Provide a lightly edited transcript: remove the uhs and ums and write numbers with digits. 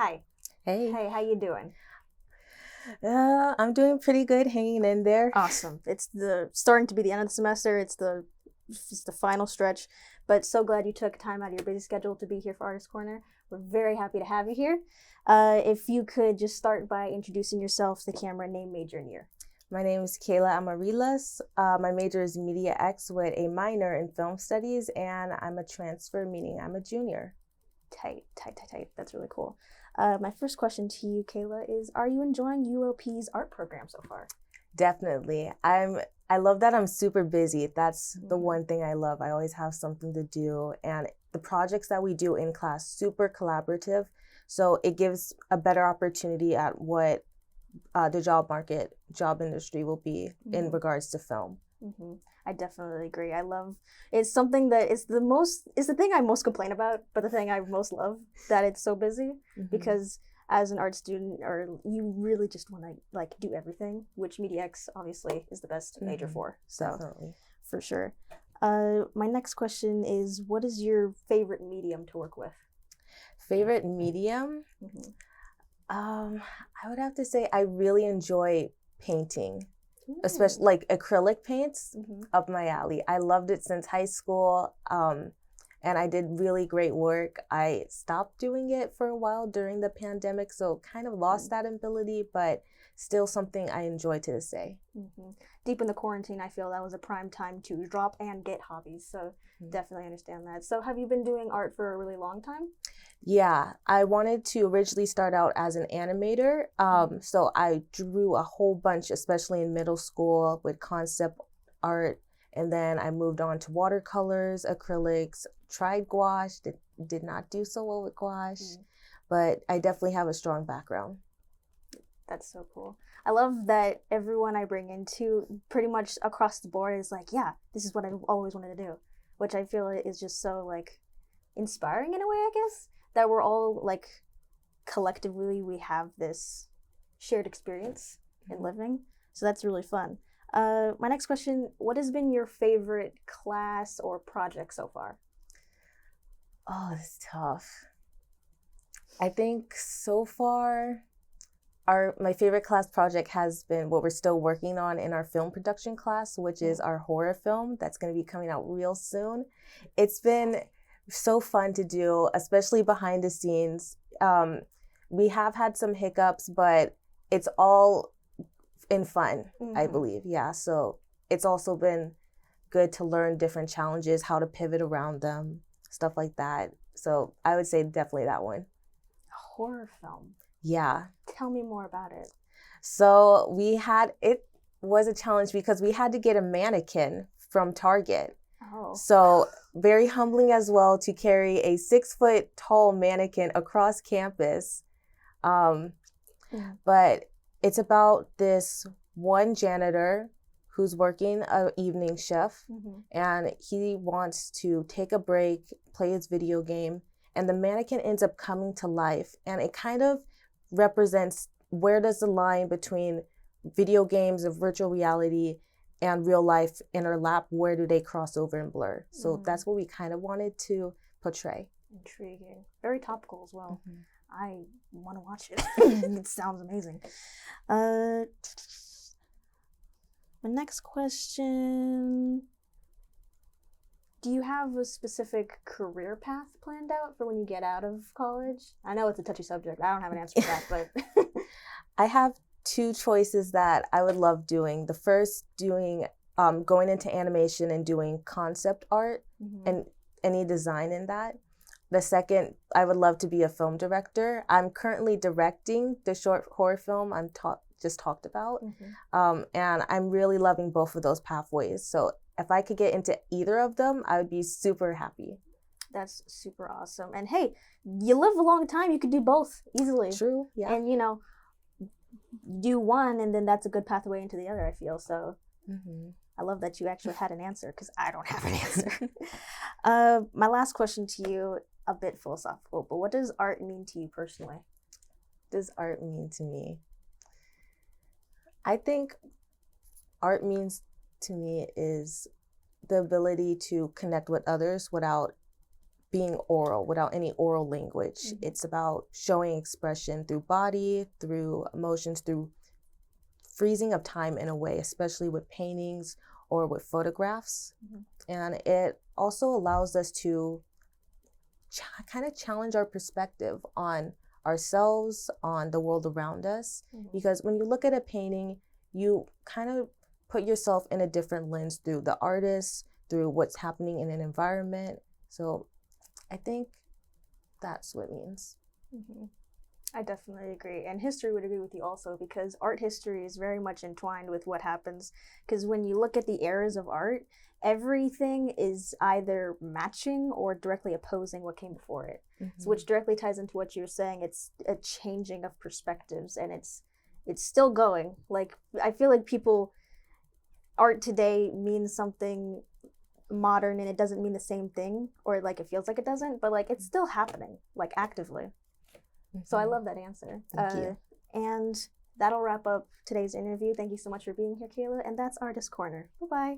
Hi. Hey. Hey, how you doing? I'm doing pretty good, hanging in there. Awesome. It's the starting to be the end of the semester. It's the final stretch, but so glad you took time out of your busy schedule to be here for Artist Corner. We're very happy to have you here. If you could just start by introducing yourself to the camera, name, major, and year. My name is Kayla Amarilas. My major is Media X with a minor in film studies, and I'm a transfer, meaning I'm a junior. Tight. That's really cool. My first question to you, Kayla, is: are you enjoying UOP's art program so far? Definitely. I love that I'm super busy. That's the one thing I love. I always have something to do, and the projects that we do in class super collaborative. So it gives a better opportunity at what the job industry will be in regards to film. I definitely agree. I love it's something that is the thing I most complain about, but the thing I most love that it's so busy because as an art student, or you really just want to like do everything, which MediaX obviously is the best major for. So Definitely. for sure. My next question is: what is your favorite medium to work with? Favorite medium? I would have to say I really enjoy painting, especially like acrylic paints up my alley. I loved it since high school, and I did really great work. I stopped doing it for a while during the pandemic, so kind of lost that ability, but still something I enjoy to this day. Deep in the quarantine, I feel that was a prime time to drop and get hobbies, so definitely understand that. So have you been doing art for a really long time? Yeah, I wanted to originally start out as an animator. So I drew a whole bunch, especially in middle school with concept art. And then I moved on to watercolors, acrylics, tried gouache, did not do so well with gouache, but I definitely have a strong background. That's so cool. I love that everyone I bring into pretty much across the board is like, yeah, this is what I've always wanted to do, which I feel is just so like inspiring in a way, I guess, that we're all like collectively we have this shared experience in living. So that's really fun. My next question: what has been your favorite class or project so far? Oh, it's tough. I think so far my favorite class project has been what we're still working on in our film production class, which is our horror film that's going to be coming out real soon. It's been so fun to do, especially behind the scenes. We have had some hiccups, but it's all in fun, I believe. Yeah, so it's also been good to learn different challenges, how to pivot around them, stuff like that. So I would say definitely that one. A horror film. Yeah. Tell me more about it. So it was a challenge because we had to get a mannequin from Target. Oh. So very humbling as well to carry a 6-foot tall mannequin across campus. But it's about this one janitor who's working an evening shift, and he wants to take a break, play his video game, and the mannequin ends up coming to life. And it kind of represents where does the line between video games of virtual reality and real life interlap, where do they cross over and blur? So that's what we kind of wanted to portray. Intriguing. Very topical as well. I want to watch it. It sounds amazing. My next question: do you have a specific career path planned out for when you get out of college? I know it's a touchy subject. I don't have an answer for that, but I have 2 choices that I would love doing. The first, going into animation and doing concept art and any design in that. The second, I would love to be a film director. I'm currently directing the short horror film I'm just talked about, and I'm really loving both of those pathways. So if I could get into either of them, I would be super happy. That's super awesome. And hey, you live a long time, you could do both easily. True, yeah. And do one, and then that's a good pathway into the other, I feel. So I love that you actually had an answer, because I don't have an answer. My last question to you, a bit philosophical, but what does art mean to you personally? What does art mean to me? I think art means to me is the ability to connect with others without being oral, without any oral language. Mm-hmm. It's about showing expression through body, through emotions, through freezing of time in a way, especially with paintings or with photographs. Mm-hmm. And it also allows us to kind of challenge our perspective on ourselves, on the world around us. Mm-hmm. Because when you look at a painting, you kind of put yourself in a different lens through the artist, through what's happening in an environment. So I think that's what it means. Mm-hmm. I definitely agree. And history would agree with you also, because art history is very much entwined with what happens. Because when you look at the eras of art, everything is either matching or directly opposing what came before it. Mm-hmm. So which directly ties into what you were saying. It's a changing of perspectives, and it's still going. Like, I feel like art today means something modern, and it doesn't mean the same thing, or like it feels like it doesn't, but like it's still happening, like actively. So I love that answer. Thank you. And that'll wrap up today's interview. Thank you so much for being here, Kayla. And that's Artist Corner. Bye-bye.